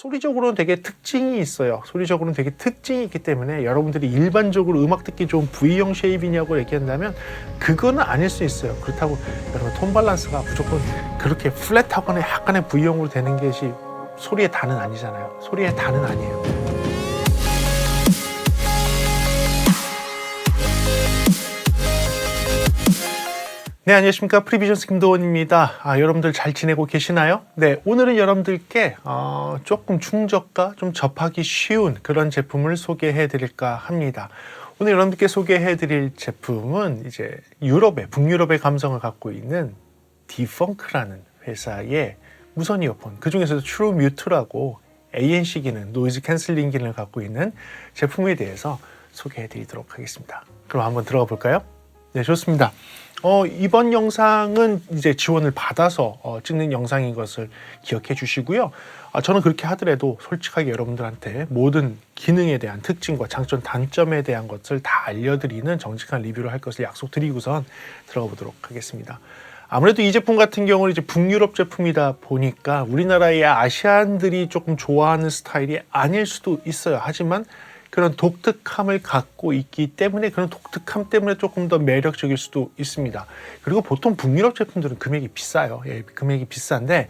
소리적으로는 되게 특징이 있어요. 소리적으로는 되게 특징이 있기 때문에 여러분들이 일반적으로 음악 듣기 좋은 V형 쉐입이냐고 얘기한다면 그거는 아닐 수 있어요. 그렇다고 여러분 톤 밸런스가 무조건 그렇게 플랫하거나 약간의 V형으로 되는 것이 소리의 단은 아니잖아요. 소리의 단은 아니에요. 네, 안녕하십니까. 프리비전스 김도원입니다. 여러분들 잘 지내고 계시나요? 네, 오늘은 여러분들께 조금 중저가, 좀 접하기 쉬운 그런 제품을 소개해 드릴까 합니다. 오늘 여러분들께 소개해 드릴 제품은 이제 북유럽의 감성을 갖고 있는 디펑크라는 회사의 무선 이어폰, 그 중에서도 트루 뮤트라고 ANC 기능, 노이즈 캔슬링 기능을 갖고 있는 제품에 대해서 소개해 드리도록 하겠습니다. 그럼 한번 들어가 볼까요? 네, 좋습니다. 이번 영상은 이제 지원을 받아서 찍는 영상인 것을 기억해 주시고요. 저는 그렇게 하더라도 솔직하게 여러분들한테 모든 기능에 대한 특징과 장점, 단점에 대한 것을 다 알려드리는 정직한 리뷰를 할 것을 약속드리고선 들어가 보도록 하겠습니다. 아무래도 이 제품 같은 경우는 이제 북유럽 제품이다 보니까 우리나라의 아시안들이 조금 좋아하는 스타일이 아닐 수도 있어요. 하지만 그런 독특함을 갖고 있기 때문에 그런 독특함 때문에 조금 더 매력적일 수도 있습니다. 그리고 보통 북유럽 제품들은 금액이 비싸요. 금액이 비싼데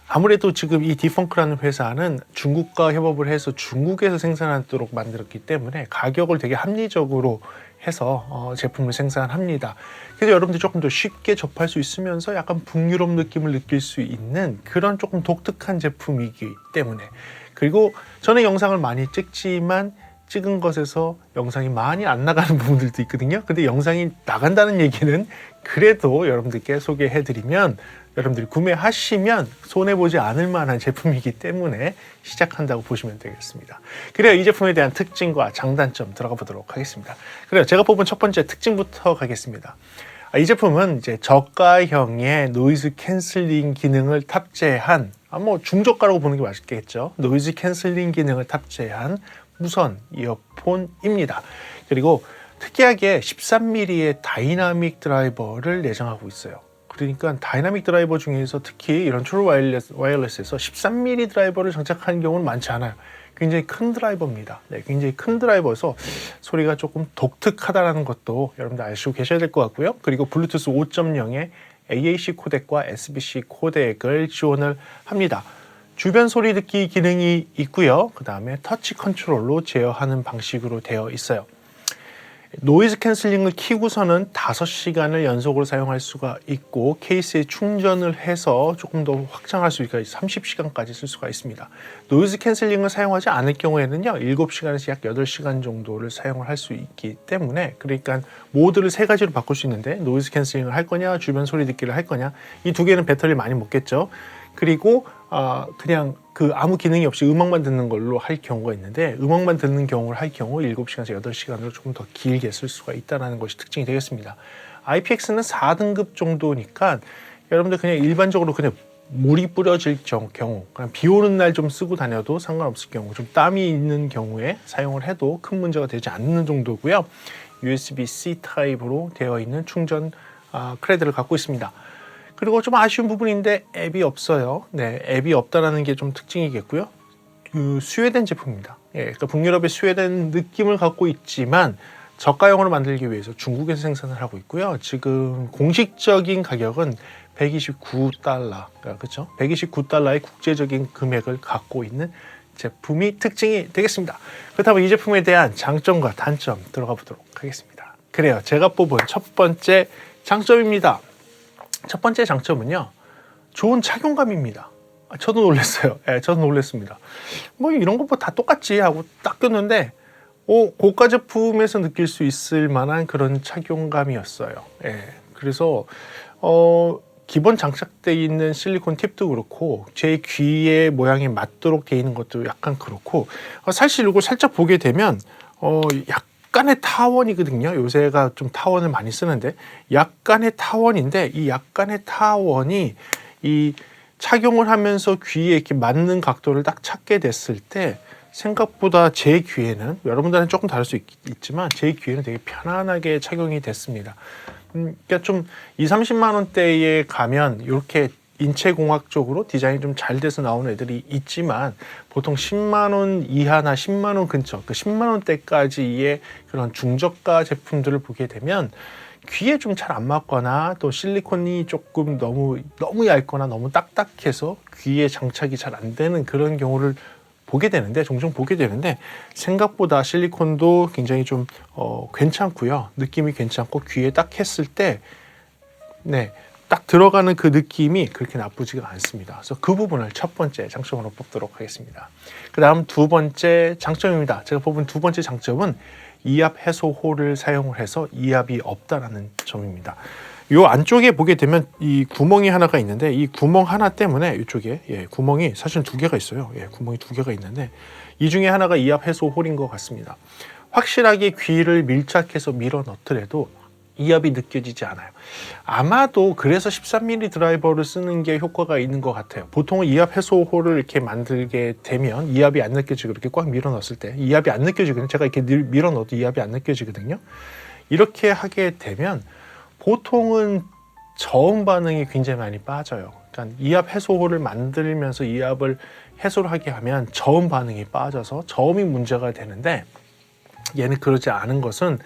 아무래도 지금 이 디펑크라는 회사는 중국과 협업을 해서 중국에서 생산하도록 만들었기 때문에 가격을 되게 합리적으로 해서 제품을 생산합니다. 그래서 여러분들이 조금 더 쉽게 접할 수 있으면서 약간 북유럽 느낌을 느낄 수 있는 그런 조금 독특한 제품이기 때문에, 그리고 저는 영상을 많이 찍지만 찍은 것에서 영상이 많이 안 나가는 부분들도 있거든요. 근데 영상이 나간다는 얘기는 그래도 여러분들께 소개해드리면 여러분들이 구매하시면 손해보지 않을 만한 제품이기 때문에 시작한다고 보시면 되겠습니다. 그래요, 이 제품에 대한 특징과 장단점 들어가 보도록 하겠습니다. 그래요, 제가 뽑은 첫 번째 특징부터 가겠습니다. 이 제품은 이제 저가형의 노이즈 캔슬링 기능을 탑재한, 중저가라고 보는 게 맞겠죠. 노이즈 캔슬링 기능을 탑재한 무선 이어폰입니다. 그리고 특이하게 13mm의 다이나믹 드라이버를 내장하고 있어요. 그러니까 다이나믹 드라이버 중에서 특히 이런 트루 와이어리스에서 13mm 드라이버를 장착하는 경우는 많지 않아요. 굉장히 큰 드라이버입니다. 네, 굉장히 큰 드라이버여서 소리가 조금 독특하다는 것도 여러분들 아시고 계셔야 될 것 같고요. 그리고 블루투스 5.0의 AAC 코덱과 SBC 코덱을 지원을 합니다. 주변 소리 듣기 기능이 있고요. 그 다음에 터치 컨트롤로 제어하는 방식으로 되어 있어요. 노이즈 캔슬링을 켜고서는 5시간을 연속으로 사용할 수가 있고 케이스에 충전을 해서 조금 더 확장할 수 있게 30시간까지 쓸 수가 있습니다. 노이즈 캔슬링을 사용하지 않을 경우에는요, 7시간에서 약 8시간 정도를 사용을 할 수 있기 때문에, 그러니까 모드를 3가지로 바꿀 수 있는데 노이즈 캔슬링을 할 거냐, 주변 소리 듣기를 할 거냐, 이 두 개는 배터리를 많이 먹겠죠. 그리고 그냥 아무 기능이 없이 음악만 듣는 걸로 할 경우가 있는데, 음악만 듣는 경우를 할 경우 7시간에서 8시간으로 조금 더 길게 쓸 수가 있다는 것이 특징이 되겠습니다. IPX는 4등급 정도니까 여러분들 그냥 일반적으로 그냥 물이 뿌려질 경우, 그냥 비 오는 날 좀 쓰고 다녀도 상관없을 경우, 좀 땀이 있는 경우에 사용을 해도 큰 문제가 되지 않는 정도고요. USB-C 타입으로 되어 있는 충전 크레드를 갖고 있습니다. 그리고 좀 아쉬운 부분인데 앱이 없어요. 네, 앱이 없다라는 게 좀 특징이겠고요. 스웨덴 제품입니다. 그러니까 북유럽의 스웨덴 느낌을 갖고 있지만 저가형으로 만들기 위해서 중국에서 생산을 하고 있고요. 지금 공식적인 가격은 129달러, 그렇죠? 129달러의 국제적인 금액을 갖고 있는 제품이 특징이 되겠습니다. 그렇다면 이 제품에 대한 장점과 단점 들어가 보도록 하겠습니다. 그래요, 제가 뽑은 첫 번째 장점입니다. 첫 번째 장점은요, 좋은 착용감입니다. 저도 놀랐어요. 저도 놀랐습니다. 이런 거 다 똑같지 하고 딱 꼈는데 고가 제품에서 느낄 수 있을 만한 그런 착용감이었어요. 그래서 기본 장착되어 있는 실리콘 팁도 그렇고 제 귀의 모양에 맞도록 되어 있는 것도 약간 그렇고, 사실 이거 살짝 보게 되면 약간의 타원이거든요. 요새가 좀 타원을 많이 쓰는데 약간의 타원인데, 이 약간의 타원이 이 착용을 하면서 귀에 이렇게 맞는 각도를 딱 찾게 됐을 때 생각보다 제 귀에는, 여러분들은 조금 다를 수 있지만 제 귀에는 되게 편안하게 착용이 됐습니다. 그러니까 좀 20, 30만 원대에 가면 이렇게 인체공학적으로 디자인이 좀 잘 돼서 나오는 애들이 있지만 보통 10만 원 이하나 10만 원 근처, 그 10만 원대까지의 그런 중저가 제품들을 보게 되면 귀에 좀 잘 안 맞거나 또 실리콘이 조금 너무 얇거나 너무 딱딱해서 귀에 장착이 잘 안 되는 그런 경우를 종종 보게 되는데 생각보다 실리콘도 굉장히 좀 괜찮고요. 느낌이 괜찮고 귀에 딱 했을 때 딱 들어가는 그 느낌이 그렇게 나쁘지가 않습니다. 그래서 그 부분을 첫 번째 장점으로 뽑도록 하겠습니다. 그 다음 두 번째 장점입니다. 제가 뽑은 두 번째 장점은 이압 해소 홀을 사용을 해서 이압이 없다라는 점입니다. 요 안쪽에 보게 되면 이 구멍이 하나가 있는데 이 구멍 하나 때문에 이쪽에 구멍이 사실 두 개가 있어요. 구멍이 두 개가 있는데 이 중에 하나가 이압 해소 홀인 것 같습니다. 확실하게 귀를 밀착해서 밀어 넣더라도 이압이 느껴지지 않아요. 아마도 그래서 13mm 드라이버를 쓰는 게 효과가 있는 것 같아요. 보통은 이압 해소 홀을 이렇게 만들게 되면 이압이 안 느껴지고 이렇게 꽉 밀어 넣었을 때 이압이 안 느껴지거든요. 제가 이렇게 밀어 넣어도 이압이 안 느껴지거든요. 이렇게 하게 되면 보통은 저음 반응이 굉장히 많이 빠져요. 그러니까 이압 해소 홀을 만들면서 이압을 해소를 하게 하면 저음 반응이 빠져서 저음이 문제가 되는데 얘는 그러지 않은 것은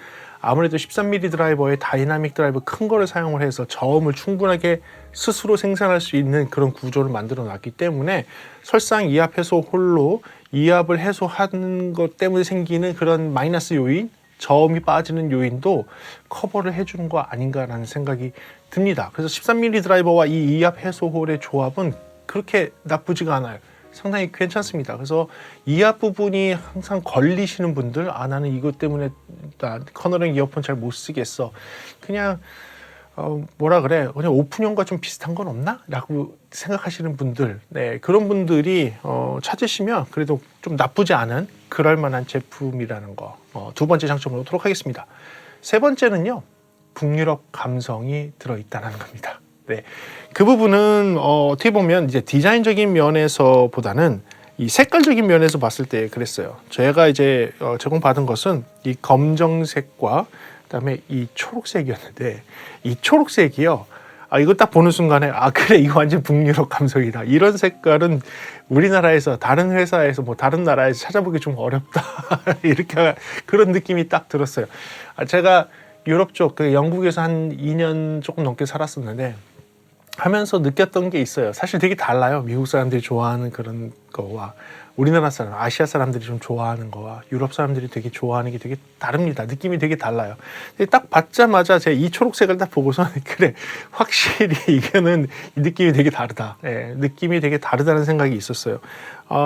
아무래도 13mm 드라이버의 다이나믹 드라이버 큰 거를 사용을 해서 저음을 충분하게 스스로 생산할 수 있는 그런 구조를 만들어 놨기 때문에 설상 이압 해소 홀로 이압을 해소하는 것 때문에 생기는 그런 마이너스 요인, 저음이 빠지는 요인도 커버를 해주는 거 아닌가라는 생각이 듭니다. 그래서 13mm 드라이버와 이 이압 해소 홀의 조합은 그렇게 나쁘지가 않아요. 상당히 괜찮습니다. 그래서 이압 부분이 항상 걸리시는 분들, 나는 이것 때문에 나 커널링 이어폰 잘 못 쓰겠어. 그냥 그냥 오픈형과 좀 비슷한 건 없나? 라고 생각하시는 분들, 그런 분들이 찾으시면 그래도 좀 나쁘지 않은 그럴 만한 제품이라는 거 두 번째 장점으로 보도록 하겠습니다. 세 번째는요, 북유럽 감성이 들어있다는 겁니다. 그 부분은 어떻게 보면 이제 디자인적인 면에서보다는 이 색깔적인 면에서 봤을 때 그랬어요. 제가 이제 제공받은 것은 이 검정색과 그다음에 이 초록색이었는데 이 초록색이요. 이거 딱 보는 순간에 그래 이거 완전 북유럽 감성이다. 이런 색깔은 우리나라에서 다른 회사에서 다른 나라에서 찾아보기 좀 어렵다. 이렇게 그런 느낌이 딱 들었어요. 제가 유럽 쪽 영국에서 한 2년 조금 넘게 살았었는데 하면서 느꼈던 게 있어요. 사실 되게 달라요. 미국 사람들이 좋아하는 그런 거와 우리나라 사람, 아시아 사람들이 좀 좋아하는 거와 유럽 사람들이 되게 좋아하는 게 되게 다릅니다. 느낌이 되게 달라요. 딱 받자마자 제가 이 초록색을 딱 보고서 그래 확실히 이거는 느낌이 되게 다르다. 느낌이 되게 다르다는 생각이 있었어요.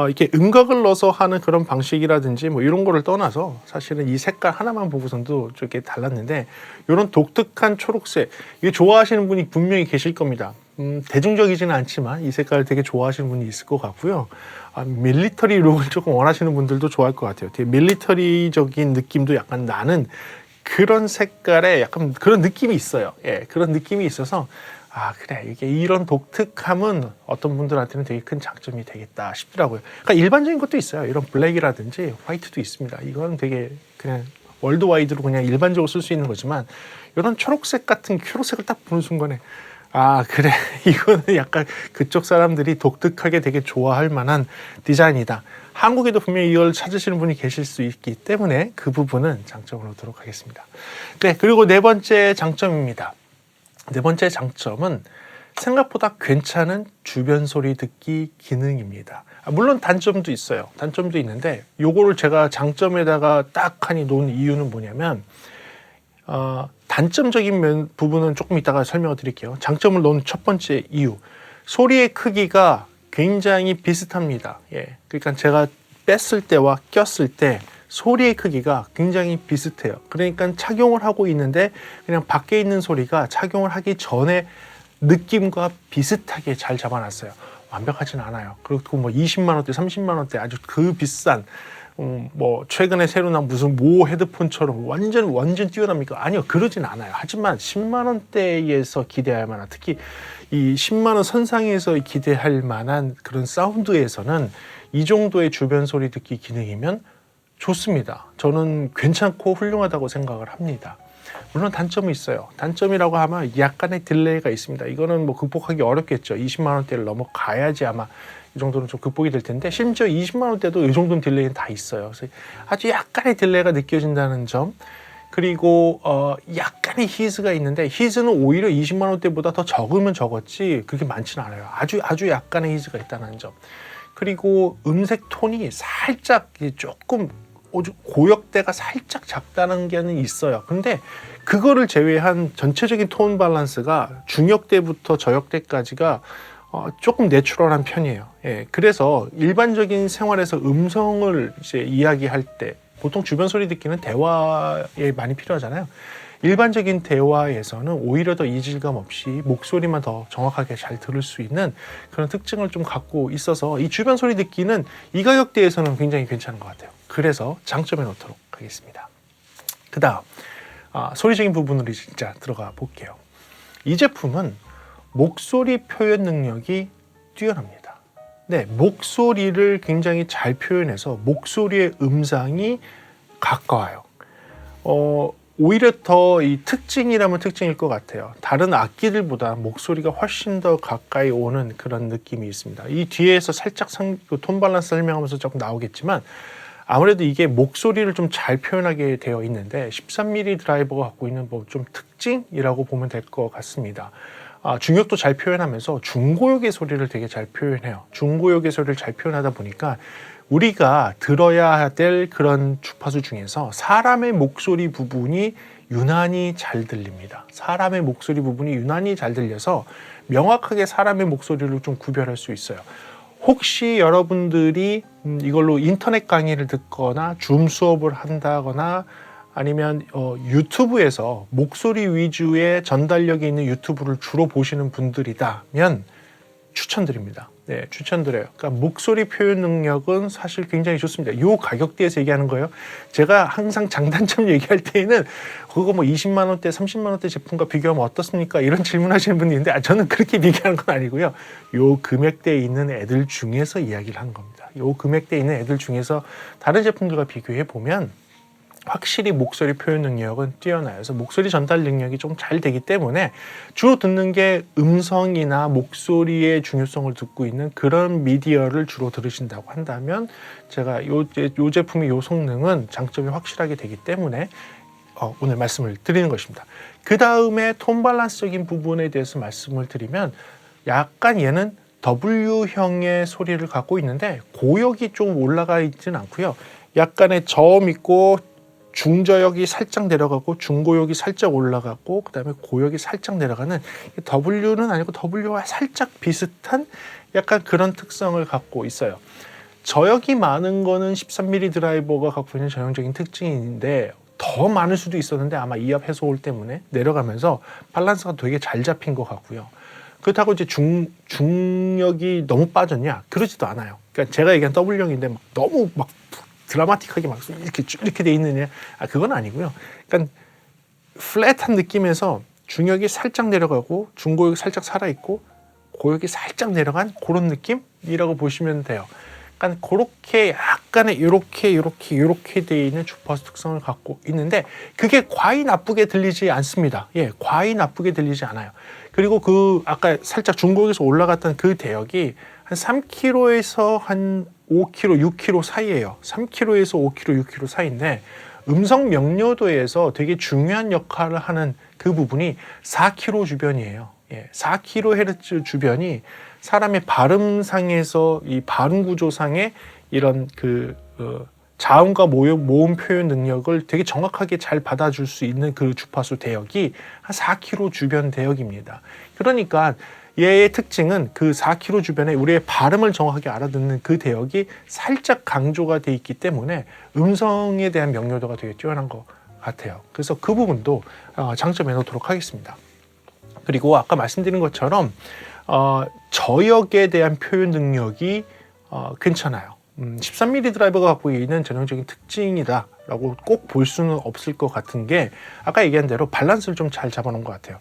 이렇게 음각을 넣어서 하는 그런 방식이라든지 이런 거를 떠나서 사실은 이 색깔 하나만 보고선도 이렇게 달랐는데 이런 독특한 초록색 이게 좋아하시는 분이 분명히 계실 겁니다. 대중적이지는 않지만 이 색깔을 되게 좋아하시는 분이 있을 것 같고요. 밀리터리 룩을 조금 원하시는 분들도 좋아할 것 같아요. 되게 밀리터리적인 느낌도 약간 나는 그런 색깔의 약간 그런 느낌이 있어요. 그런 느낌이 있어서 그래 이게 이런 독특함은 어떤 분들한테는 되게 큰 장점이 되겠다 싶더라고요. 그러니까 일반적인 것도 있어요. 이런 블랙이라든지 화이트도 있습니다. 이건 되게 그냥 월드와이드로 그냥 일반적으로 쓸 수 있는 거지만 이런 초록색 같은 초록색을 딱 보는 순간에 그래 이거는 약간 그쪽 사람들이 독특하게 되게 좋아할 만한 디자인이다. 한국에도 분명히 이걸 찾으시는 분이 계실 수 있기 때문에 그 부분은 장점으로 두도록 하겠습니다. 그리고 네 번째 장점입니다. 네 번째 장점은 생각보다 괜찮은 주변 소리 듣기 기능입니다. 물론 단점도 있어요. 단점도 있는데 요거를 제가 장점에다가 딱 하니 놓은 이유는 뭐냐면 단점적인 부분은 조금 이따가 설명을 드릴게요. 장점을 놓은 첫 번째 이유, 소리의 크기가 굉장히 비슷합니다. 그러니까 제가 뺐을 때와 꼈을 때 소리의 크기가 굉장히 비슷해요. 그러니까 착용을 하고 있는데 그냥 밖에 있는 소리가 착용을 하기 전에 느낌과 비슷하게 잘 잡아놨어요. 완벽하진 않아요. 그리고 20만 원대, 30만 원대 아주 그 비싼 최근에 새로 나온 무슨 모 헤드폰처럼 완전 뛰어납니까? 아니요, 그러진 않아요. 하지만 10만 원대에서 기대할 만한, 특히 이 10만 원 선상에서 기대할 만한 그런 사운드에서는 이 정도의 주변 소리 듣기 기능이면 좋습니다. 저는 괜찮고 훌륭하다고 생각을 합니다. 물론 단점이 있어요. 단점이라고 하면 약간의 딜레이가 있습니다. 이거는 뭐 극복하기 어렵겠죠. 20만 원대를 넘어가야지 아마 이 정도는 좀 극복이 될 텐데, 심지어 20만 원대도 이 정도는 딜레이는 다 있어요. 그래서 아주 약간의 딜레이가 느껴진다는 점. 그리고 약간의 히즈가 있는데, 히즈는 오히려 20만 원대보다 더 적으면 적었지 그렇게 많지는 않아요. 아주 약간의 히즈가 있다는 점. 그리고 음색 톤이 살짝 조금 고역대가 살짝 작다는 게 있어요. 근데 그거를 제외한 전체적인 톤 밸런스가 중역대부터 저역대까지가 조금 내추럴한 편이에요. 예, 그래서 일반적인 생활에서 음성을 이제 이야기할 때 보통 주변 소리 듣기는 대화에 많이 필요하잖아요. 일반적인 대화에서는 오히려 더 이질감 없이 목소리만 더 정확하게 잘 들을 수 있는 그런 특징을 좀 갖고 있어서 이 주변 소리 듣기는 이 가격대에서는 굉장히 괜찮은 것 같아요. 그래서 장점에 놓도록 하겠습니다. 그 다음 소리적인 부분으로 진짜 들어가 볼게요. 이 제품은 목소리 표현 능력이 뛰어납니다. 네, 목소리를 굉장히 잘 표현해서 목소리의 음상이 가까워요. 오히려 더 이 특징이라면 특징일 것 같아요. 다른 악기들보다 목소리가 훨씬 더 가까이 오는 그런 느낌이 있습니다. 이 뒤에서 살짝 톤 밸런스 설명하면서 조금 나오겠지만, 아무래도 이게 목소리를 좀 잘 표현하게 되어 있는데 13mm 드라이버가 갖고 있는 뭐 좀 특징이라고 보면 될 것 같습니다. 중역도 잘 표현하면서 중고역의 소리를 되게 잘 표현해요. 중고역의 소리를 잘 표현하다 보니까 우리가 들어야 될 그런 주파수 중에서 사람의 목소리 부분이 유난히 잘 들립니다. 사람의 목소리 부분이 유난히 잘 들려서 명확하게 사람의 목소리를 좀 구별할 수 있어요. 혹시 여러분들이 이걸로 인터넷 강의를 듣거나 줌 수업을 한다거나 아니면 유튜브에서 목소리 위주의 전달력이 있는 유튜브를 주로 보시는 분들이다면 추천드립니다. 네, 추천드려요. 그러니까 목소리 표현 능력은 사실 굉장히 좋습니다. 이 가격대에서 얘기하는 거예요. 제가 항상 장단점 얘기할 때에는 그거 뭐 20만 원대, 30만 원대 제품과 비교하면 어떻습니까? 이런 질문하시는 분이 있는데 저는 그렇게 비교하는 건 아니고요. 이 금액대에 있는 애들 중에서 이야기를 하는 겁니다. 이 금액대에 있는 애들 중에서 다른 제품들과 비교해 보면 확실히 목소리 표현 능력은 뛰어나요. 그래서 목소리 전달 능력이 좀 잘 되기 때문에 주로 듣는 게 음성이나 목소리의 중요성을 듣고 있는 그런 미디어를 주로 들으신다고 한다면 제가 요 제품의 요 성능은 장점이 확실하게 되기 때문에 오늘 말씀을 드리는 것입니다. 그 다음에 톤 밸런스적인 부분에 대해서 말씀을 드리면 약간 얘는 W형의 소리를 갖고 있는데 고역이 좀 올라가 있지는 않고요. 약간의 저음 있고 중저역이 살짝 내려가고 중고역이 살짝 올라가고 그 다음에 고역이 살짝 내려가는 W는 아니고 W와 살짝 비슷한 약간 그런 특성을 갖고 있어요. 저역이 많은 거는 13mm 드라이버가 갖고 있는 전형적인 특징인데 더 많을 수도 있었는데 아마 이압 해소홀 때문에 내려가면서 밸런스가 되게 잘 잡힌 것 같고요. 그렇다고 이제 중역이 너무 빠졌냐? 그러지도 않아요. 그러니까 제가 얘기한 W형인데 너무 막 드라마틱하게 막 이렇게 돼 있느냐? 그건 아니고요. 그러니까 플랫한 느낌에서 중역이 살짝 내려가고 중고역이 살짝 살아있고 고역이 살짝 내려간 그런 느낌이라고 보시면 돼요. 그러니까 그렇게 약간의 이렇게 돼 있는 주파수 특성을 갖고 있는데 그게 과히 나쁘게 들리지 않습니다. 예, 과히 나쁘게 들리지 않아요. 그리고 그 아까 살짝 중고역에서 올라갔던 그 대역이 한 3km에서 한 5km, 6km 사이예요. 3km에서 5km, 6km 사이인데 음성 명료도에서 되게 중요한 역할을 하는 그 부분이 4km 주변이에요. 예, 4kHz 주변이 사람의 발음상에서 이 발음 구조상의 이런 자음과 모음 표현 능력을 되게 정확하게 잘 받아줄 수 있는 그 주파수 대역이 한 4km 주변 대역입니다. 그러니까 얘의 특징은 그 4km 주변에 우리의 발음을 정확하게 알아듣는 그 대역이 살짝 강조가 돼 있기 때문에 음성에 대한 명료도가 되게 뛰어난 것 같아요. 그래서 그 부분도 장점에 놓도록 하겠습니다. 그리고 아까 말씀드린 것처럼 저역에 대한 표현 능력이 괜찮아요. 13mm 드라이버가 갖고 있는 전형적인 특징이다라고 꼭 볼 수는 없을 것 같은 게 아까 얘기한 대로 밸런스를 좀 잘 잡아놓은 것 같아요.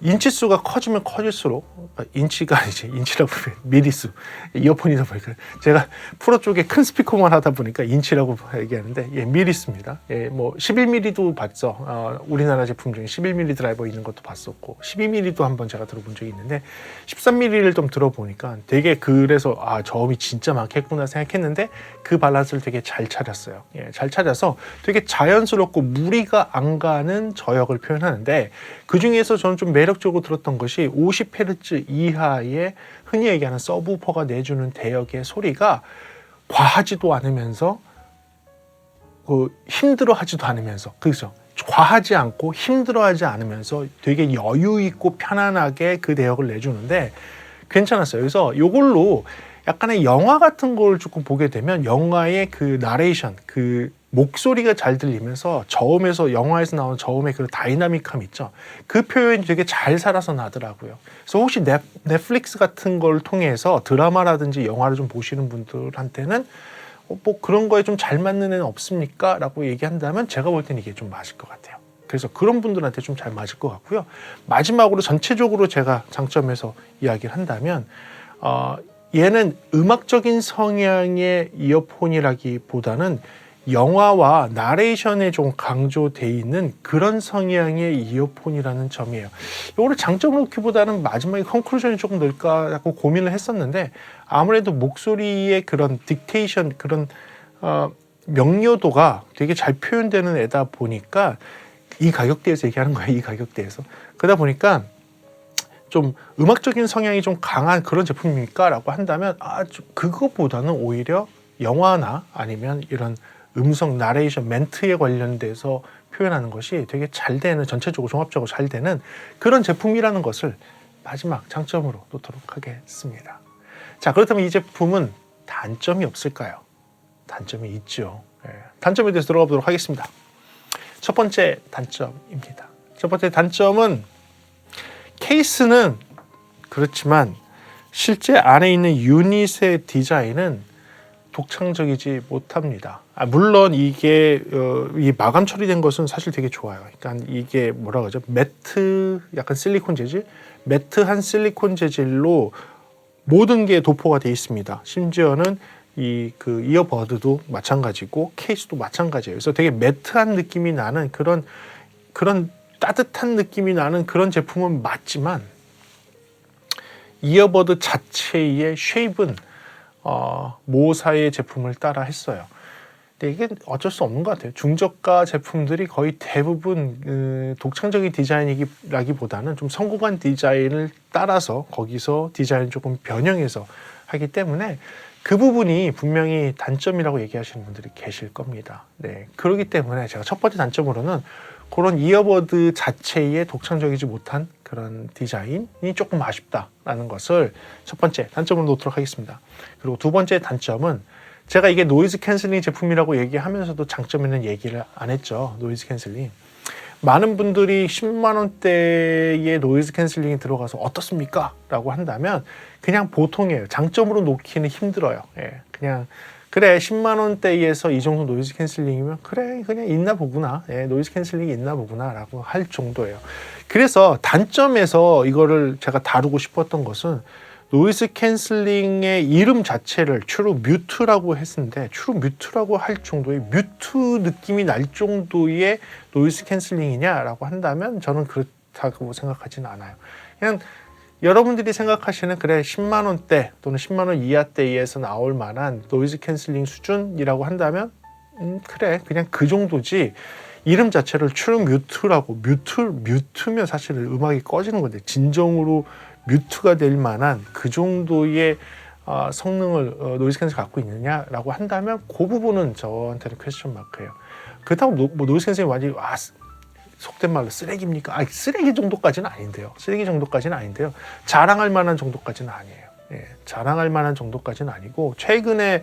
인치수가 커지면 커질수록, 인치가 아니지, 인치라고 미리수, 이어폰이다 보니까 제가 프로 쪽에 큰 스피커만 하다 보니까 인치라고 얘기하는데, 예, 미리수입니다. 예, 뭐 11mm도 봤죠. 우리나라 제품 중에 11mm 드라이버 있는 것도 봤었고, 12mm도 한번 제가 들어본 적이 있는데, 13mm를 좀 들어보니까 되게, 그래서 저음이 진짜 많겠구나 생각했는데 그 밸런스를 되게 잘 차렸어요. 예, 잘 차려서 되게 자연스럽고 무리가 안 가는 저역을 표현하는데, 그 중에서 저는 좀 매력적으로 들었던 것이 50Hz 이하의 흔히 얘기하는 서브우퍼가 내주는 대역의 소리가 과하지도 않으면서 힘들어하지도 않으면서, 그죠? 과하지 않고 힘들어하지 않으면서 되게 여유 있고 편안하게 그 대역을 내주는데 괜찮았어요. 그래서 이걸로 약간의 영화 같은 걸 조금 보게 되면 영화의 그 나레이션, 그 목소리가 잘 들리면서 저음에서, 영화에서 나오는 저음의 그 다이나믹함 있죠. 그 표현이 되게 잘 살아서 나더라고요. 그래서 혹시 넷플릭스 같은 걸 통해서 드라마라든지 영화를 좀 보시는 분들한테는 뭐 그런 거에 좀 잘 맞는 애는 없습니까? 라고 얘기한다면 제가 볼 때는 이게 좀 맞을 것 같아요. 그래서 그런 분들한테 좀 잘 맞을 것 같고요. 마지막으로 전체적으로 제가 장점에서 이야기를 한다면 얘는 음악적인 성향의 이어폰이라기보다는 영화와 나레이션에 좀 강조되어 있는 그런 성향의 이어폰이라는 점이에요. 이거를 장점을 놓기보다는 마지막에 컨클루전이 조금 넣을까 하고 고민을 했었는데, 아무래도 목소리의 그런 딕테이션, 그런 명료도가 되게 잘 표현되는 애다 보니까, 이 가격대에서 얘기하는 거예요. 이 가격대에서. 그러다 보니까 좀 음악적인 성향이 좀 강한 그런 제품입니까? 라고 한다면 그거보다는 오히려 영화나 아니면 이런 음성 나레이션 멘트에 관련돼서 표현하는 것이 되게 잘 되는, 전체적으로 종합적으로 잘 되는 그런 제품이라는 것을 마지막 장점으로 놓도록 하겠습니다. 자, 그렇다면 이 제품은 단점이 없을까요? 단점이 있죠. 단점에 대해서 들어가 보도록 하겠습니다. 첫 번째 단점입니다. 첫 번째 단점은 케이스는 그렇지만 실제 안에 있는 유닛의 디자인은 독창적이지 못합니다. 물론 이게 이 마감 처리된 것은 사실 되게 좋아요. 그러니까 이게 뭐라 그러죠? 매트, 약간 실리콘 재질, 매트한 실리콘 재질로 모든 게 도포가 되어 있습니다. 심지어는 그 이어버드도 마찬가지고 케이스도 마찬가지예요. 그래서 되게 매트한 느낌이 나는 그런 따뜻한 느낌이 나는 그런 제품은 맞지만, 이어버드 자체의 쉐입은 모사의 제품을 따라 했어요. 근데 이게 어쩔 수 없는 것 같아요. 중저가 제품들이 거의 대부분 독창적인 디자인이라기보다는 좀 성공한 디자인을 따라서 거기서 디자인을 조금 변형해서 하기 때문에 그 부분이 분명히 단점이라고 얘기하시는 분들이 계실 겁니다. 네, 그렇기 때문에 제가 첫 번째 단점으로는 그런 이어버드 자체에 독창적이지 못한 그런 디자인이 조금 아쉽다라는 것을 첫 번째 단점으로 놓도록 하겠습니다. 그리고 두 번째 단점은, 제가 이게 노이즈 캔슬링 제품이라고 얘기하면서도 장점에는 얘기를 안 했죠. 노이즈 캔슬링. 많은 분들이 10만 원대의 노이즈 캔슬링이 들어가서 어떻습니까? 라고 한다면 그냥 보통이에요. 장점으로 놓기는 힘들어요. 그냥 그래, 10만 원대에서 이 정도 노이즈 캔슬링이면 그래, 그냥 있나 보구나. 노이즈 캔슬링이 있나 보구나 라고 할 정도예요. 그래서 단점에서 이거를 제가 다루고 싶었던 것은, 노이즈 캔슬링의 이름 자체를 트루 뮤트라고 했는데, 트루 뮤트라고 할 정도의 뮤트 느낌이 날 정도의 노이즈 캔슬링이냐라고 한다면 저는 그렇다고 생각하지는 않아요. 그냥 여러분들이 생각하시는, 그래 10만 원대 또는 10만 원 이하대에서 나올 만한 노이즈 캔슬링 수준이라고 한다면 그래, 그냥 그 정도지. 이름 자체를 트루 뮤트라고, 뮤트면 사실 음악이 꺼지는 건데 진정으로 뮤트가 될 만한 그 정도의 성능을 노이즈 캔슬링이 갖고 있느냐라고 한다면 그 부분은 저한테는 퀘스천 마크예요. 그렇다고 노이즈 캔슬링이 완전히 속된 말로 쓰레기입니까? 쓰레기 정도까지는 아닌데요. 쓰레기 정도까지는 아닌데요. 자랑할 만한 정도까지는 아니에요. 자랑할 만한 정도까지는 아니고, 최근에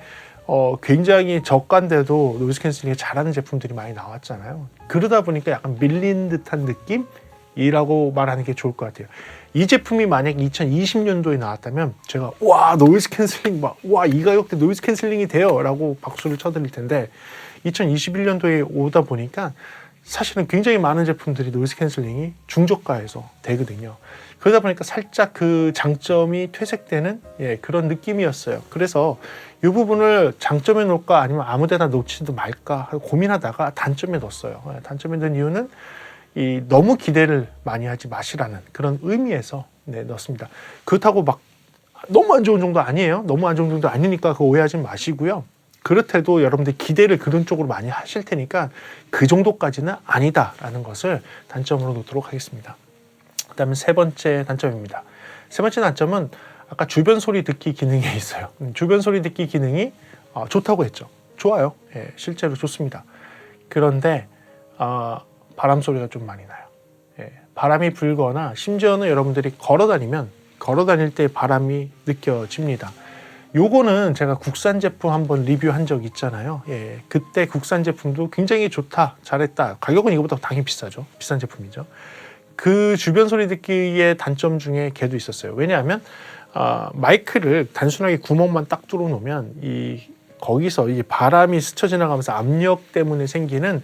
굉장히 저가인데도 노이즈 캔슬링이 잘하는 제품들이 많이 나왔잖아요. 그러다 보니까 약간 밀린 듯한 느낌이라고 말하는 게 좋을 것 같아요. 이 제품이 만약 2020년도에 나왔다면 제가 와, 노이즈 캔슬링 와, 이 가격대 노이즈 캔슬링이 돼요 라고 박수를 쳐드릴 텐데, 2021년도에 오다 보니까 사실은 굉장히 많은 제품들이 노이즈 캔슬링이 중저가에서 되거든요. 그러다 보니까 살짝 그 장점이 퇴색되는 그런 느낌이었어요. 그래서 이 부분을 장점에 놓을까 아니면 아무 데나 놓지도 말까 하고 고민하다가 단점에 넣었어요. 단점에 넣은 이유는 너무 기대를 많이 하지 마시라는 그런 의미에서 넣었습니다. 그렇다고 막 너무 안 좋은 정도 아니에요. 너무 안 좋은 정도 아니니까 그거 오해하지 마시고요. 그렇대도 여러분들 기대를 그런 쪽으로 많이 하실 테니까 그 정도까지는 아니다라는 것을 단점으로 놓도록 하겠습니다. 그 다음에 세 번째 단점입니다. 세 번째 단점은 아까 주변 소리 듣기 기능에 있어요. 주변 소리 듣기 기능이 좋다고 했죠. 좋아요. 실제로 좋습니다. 그런데 바람 소리가 좀 많이 나요. 바람이 불거나 심지어는 여러분들이 걸어 다닐 때 바람이 느껴집니다. 요거는 제가 국산 제품 한번 리뷰한 적 있잖아요. 그때 국산 제품도 굉장히 좋다, 잘했다. 가격은 이거보다 당연히 비싸죠. 비싼 제품이죠. 그 주변 소리 듣기의 단점 중에 걔도 있었어요. 왜냐하면 마이크를 단순하게 구멍만 딱 뚫어 놓으면 거기서 이 바람이 스쳐 지나가면서 압력 때문에 생기는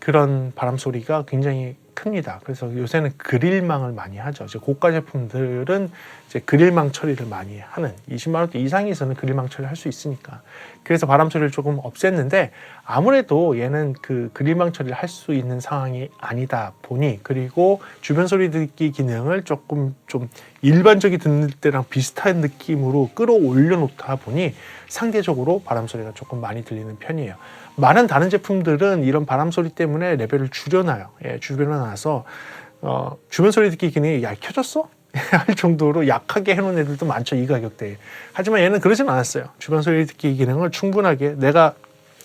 그런 바람 소리가 굉장히 큽니다. 그래서 요새는 그릴망을 많이 하죠. 이제 고가 제품들은 이제 그릴망 처리를 많이 하는 20만 원대 이상에서는 그릴망 처리를 할 수 있으니까. 그래서 바람 소리를 조금 없앴는데 아무래도 얘는 그 그릴망 처리를 할 수 있는 상황이 아니다 보니, 그리고 주변 소리 듣기 기능을 조금 좀 일반적이 듣는 때랑 비슷한 느낌으로 끌어올려 놓다 보니 상대적으로 바람 소리가 조금 많이 들리는 편이에요. 많은 다른 제품들은 이런 바람 소리 때문에 레벨을 줄여놔요. 줄여놔서 주변 소리 듣기 기능이 야 켜졌어? 할 정도로 약하게 해놓은 애들도 많죠, 이 가격대에. 하지만 얘는 그러진 않았어요. 주변 소리 듣기 기능을 충분하게 내가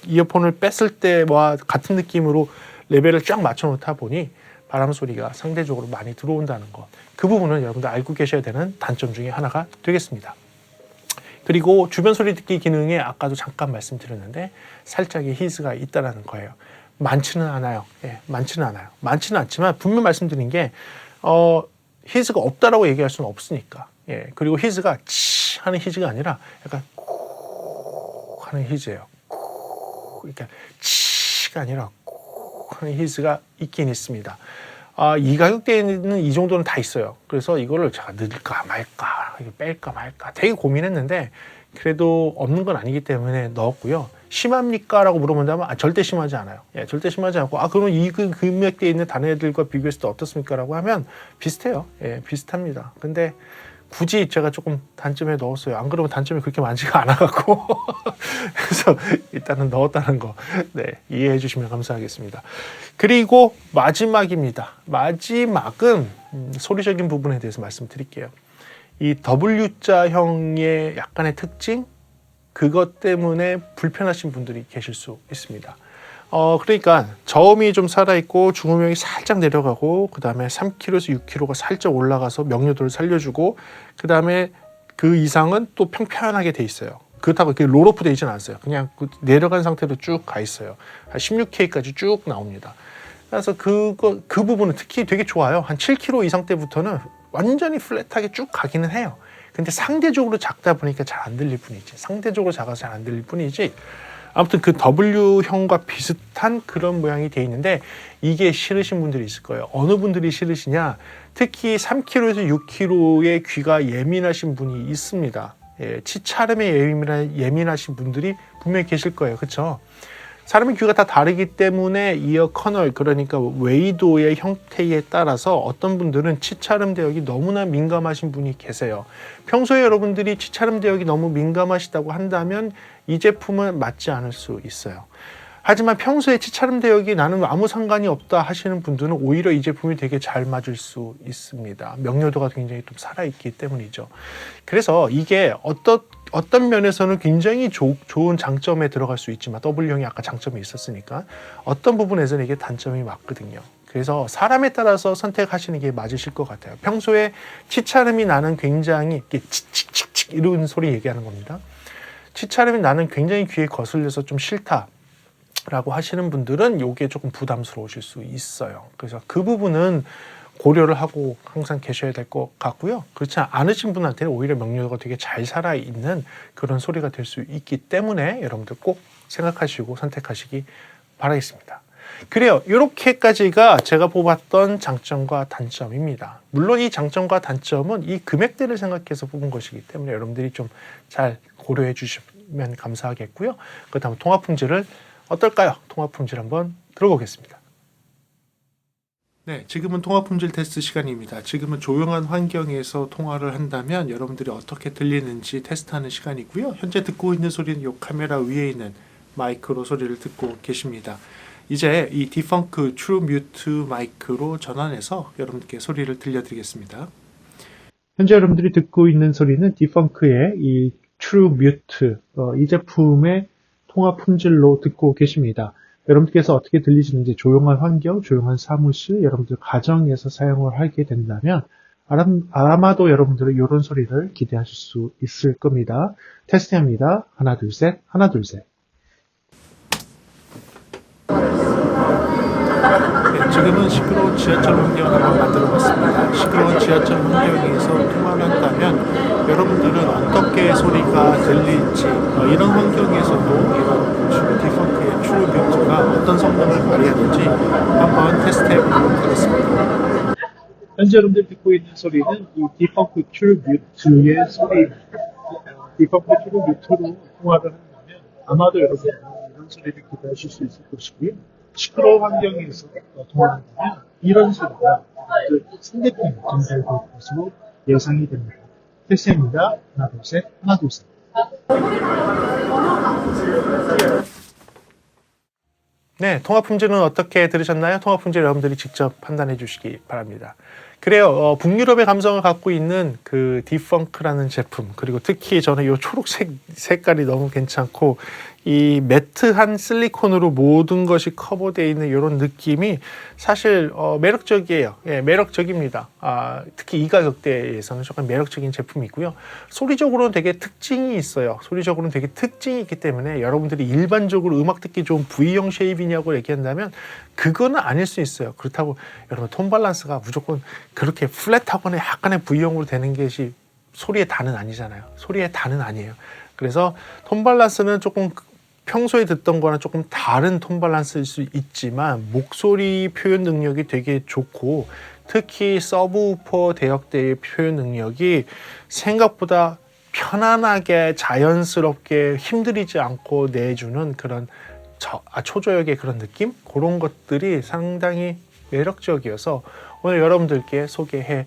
이어폰을 뺐을 때와 같은 느낌으로 레벨을 쫙 맞춰 놓다 보니 바람 소리가 상대적으로 많이 들어온다는 것, 그 부분은 여러분들 알고 계셔야 되는 단점 중에 하나가 되겠습니다. 그리고 주변 소리 듣기 기능에 아까도 잠깐 말씀드렸는데 살짝의 히스가 있다는 거예요. 많지는 않아요. 많지는 않아요. 많지는 않지만 분명 말씀드린 게 히스가 없다라고 얘기할 수는 없으니까. 그리고 히스가 치 하는 히스가 아니라 약간 꾹 하는 히스예요. 그러니까 치가 아니라 꾹 하는 히스가 있긴 있습니다. 이 가격대에는 이 정도는 다 있어요. 그래서 이거를 제가 넣을까 말까, 뺄까 말까 되게 고민했는데 그래도 없는 건 아니기 때문에 넣었고요. 심합니까? 라고 물어본다면 절대 심하지 않아요. 절대 심하지 않고 그럼 이 금액대에 있는 다른 애들과 비교했을 때 어떻습니까? 라고 하면 비슷해요. 비슷합니다. 근데 굳이 제가 조금 단점에 넣었어요. 안 그러면 단점이 그렇게 많지가 않아갖고 그래서 일단은 넣었다는 거 이해해 주시면 감사하겠습니다. 그리고 마지막입니다. 마지막은 소리적인 부분에 대해서 말씀드릴게요. 이 W자형의 약간의 특징, 그것 때문에 불편하신 분들이 계실 수 있습니다. 그러니까 저음이 좀 살아있고 중음역이 살짝 내려가고 그 다음에 3kg에서 6kg가 살짝 올라가서 명료도를 살려주고 그 다음에 그 이상은 또 평평하게 돼 있어요. 그렇다고 롤오프 돼 있지는 않았어요. 그냥 내려간 상태로 쭉 가 있어요. 한 16K까지 쭉 나옵니다. 그래서 그 부분은 특히 되게 좋아요. 한 7kg 이상 때부터는 완전히 플랫하게 쭉 가기는 해요. 근데 상대적으로 작다 보니까 잘 안 들릴 뿐이지. 상대적으로 작아서 잘 안 들릴 뿐이지. 아무튼 그 W형과 비슷한 그런 모양이 돼 있는데 이게 싫으신 분들이 있을 거예요. 어느 분들이 싫으시냐? 특히 3kg에서 6kg의 귀가 예민하신 분이 있습니다. 치차름에 예민하신 분들이 분명히 계실 거예요. 그렇죠? 사람의 귀가 다 다르기 때문에 이어 커널, 그러니까 웨이도의 형태에 따라서 어떤 분들은 치차름 대역이 너무나 민감하신 분이 계세요. 평소에 여러분들이 치차름 대역이 너무 민감하시다고 한다면 이 제품은 맞지 않을 수 있어요. 하지만 평소에 치차름 대역이 나는 아무 상관이 없다 하시는 분들은 오히려 이 제품이 되게 잘 맞을 수 있습니다. 명료도가 굉장히 좀 살아있기 때문이죠. 그래서 이게 어떤 면에서는 굉장히 좋은 장점에 들어갈 수 있지만 W형이 아까 장점이 있었으니까 어떤 부분에서는 이게 단점이 맞거든요. 그래서 사람에 따라서 선택하시는 게 맞으실 것 같아요. 평소에 치차름이 나는 굉장히 칙칙칙칙 이런 소리 얘기하는 겁니다. 치차름이 나는 굉장히 귀에 거슬려서 좀 싫다 라고 하시는 분들은 이게 조금 부담스러우실 수 있어요. 그래서 그 부분은 고려를 하고 항상 계셔야 될 것 같고요. 그렇지 않으신 분한테는 오히려 명료도가 되게 잘 살아있는 그런 소리가 될 수 있기 때문에 여러분들 꼭 생각하시고 선택하시기 바라겠습니다. 그래요. 이렇게까지가 제가 뽑았던 장점과 단점입니다. 물론 이 장점과 단점은 이 금액대를 생각해서 뽑은 것이기 때문에 여러분들이 좀 잘 고려해 주시면 감사하겠고요. 그렇다면 통합 품질을 어떨까요? 통합 품질 한번 들어보겠습니다. 네, 지금은 통합 품질 테스트 시간입니다. 지금은 조용한 환경에서 통화를 한다면 여러분들이 어떻게 들리는지 테스트하는 시간이고요. 현재 듣고 있는 소리는 이 카메라 위에 있는 마이크로 소리를 듣고 계십니다. 이제 이 디펑크 트루 뮤트 마이크로 전환해서 여러분께 소리를 들려드리겠습니다. 현재 여러분들이 듣고 있는 소리는 디펑크의 이 트루 뮤트 이 제품의 통합 품질로 듣고 계십니다. 여러분들께서 어떻게 들리시는지 조용한 환경, 조용한 사무실, 여러분들 가정에서 사용을 하게 된다면 아마도 여러분들은 이런 소리를 기대하실 수 있을 겁니다. 테스트합니다. 하나, 둘, 셋, 하나, 둘, 셋. 네, 지금은 시끄러운 지하철 환경을 한번 만들어봤습니다. 시끄러운 지하철 환경에서 통화를 한다면 여러분들은 어떻게 소리가 들릴지 이런 환경에서도 이런 디펑크의 트루 뮤트가 어떤 성능을 발휘하는지 한번 테스트해보도록 하겠습니다. 현재 여러분들 듣고 있는 소리는 이 디펑크 트루 뮤트의 소리입니다. 디펑크 트루 뮤트로 통화를 한다면 아마도 여러분들은 이런 소리를 기대하실 수 있을 것이고요. 시끄러운 환경에서 통화한다면 이런 소리가 상대편이 전달될 것으로 예상이 됩니다. 테스트입니다. 하나, 둘, 셋, 하나, 둘, 셋. 네, 통합 품질은 어떻게 들으셨나요? 통합 품질 여러분들이 직접 판단해 주시기 바랍니다. 그래요. 북유럽의 감성을 갖고 있는 그 디펑크라는 제품, 그리고 특히 저는 이 초록색 색깔이 너무 괜찮고 이 매트한 실리콘으로 모든 것이 커버되어 있는 이런 느낌이 사실 매력적이에요. 예, 매력적입니다. 특히 이 가격대에서는 조금 매력적인 제품이고요. 소리적으로는 되게 특징이 있어요. 소리적으로는 되게 특징이 있기 때문에 여러분들이 일반적으로 음악 듣기 좋은 V형 쉐입이냐고 얘기한다면 그거는 아닐 수 있어요. 그렇다고 여러분 톤 밸런스가 무조건 그렇게 플랫하거나 약간의 V형으로 되는 것이 소리의 단은 아니잖아요. 소리의 단은 아니에요. 그래서 톤 밸런스는 조금 평소에 듣던 거랑 조금 다른 톤 밸런스일 수 있지만 목소리 표현 능력이 되게 좋고 특히 서브우퍼 대역대의 표현 능력이 생각보다 편안하게 자연스럽게 힘들이지 않고 내주는 그런 초저역의 그런 느낌? 그런 것들이 상당히 매력적이어서 오늘 여러분들께 소개해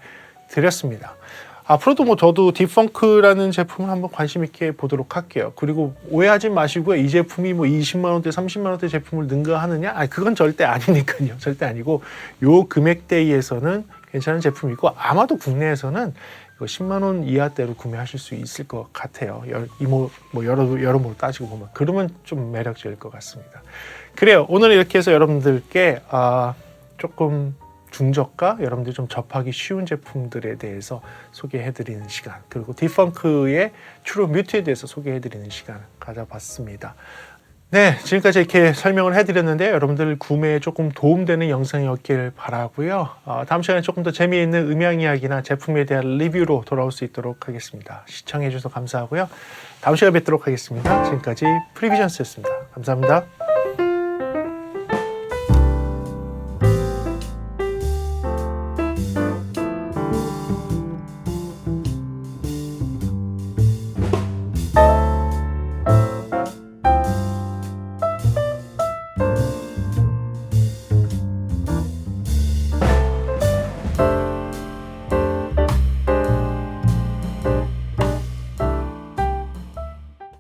드렸습니다. 앞으로도 저도 디펑크라는 제품을 한번 관심 있게 보도록 할게요. 그리고 오해하지 마시고요. 이 제품이 20만 원대, 30만 원대 제품을 능가하느냐? 그건 절대 아니니까요. 절대 아니고 요 금액대에서는 괜찮은 제품이고 아마도 국내에서는 10만 원 이하대로 구매하실 수 있을 것 같아요. 여러모로 따지고 보면 그러면 좀 매력적일 것 같습니다. 그래요. 오늘 이렇게 해서 여러분들께 조금 중저가 여러분들이 좀 접하기 쉬운 제품들에 대해서 소개해드리는 시간, 그리고 디펑크의 트루 뮤트에 대해서 소개해드리는 시간 가져봤습니다. 네, 지금까지 이렇게 설명을 해드렸는데 여러분들 구매에 조금 도움되는 영상이었길 바라고요. 다음 시간에 조금 더 재미있는 음향 이야기나 제품에 대한 리뷰로 돌아올 수 있도록 하겠습니다. 시청해 주셔서 감사하고요. 다음 시간에 뵙도록 하겠습니다. 지금까지 프리비전스였습니다. 감사합니다.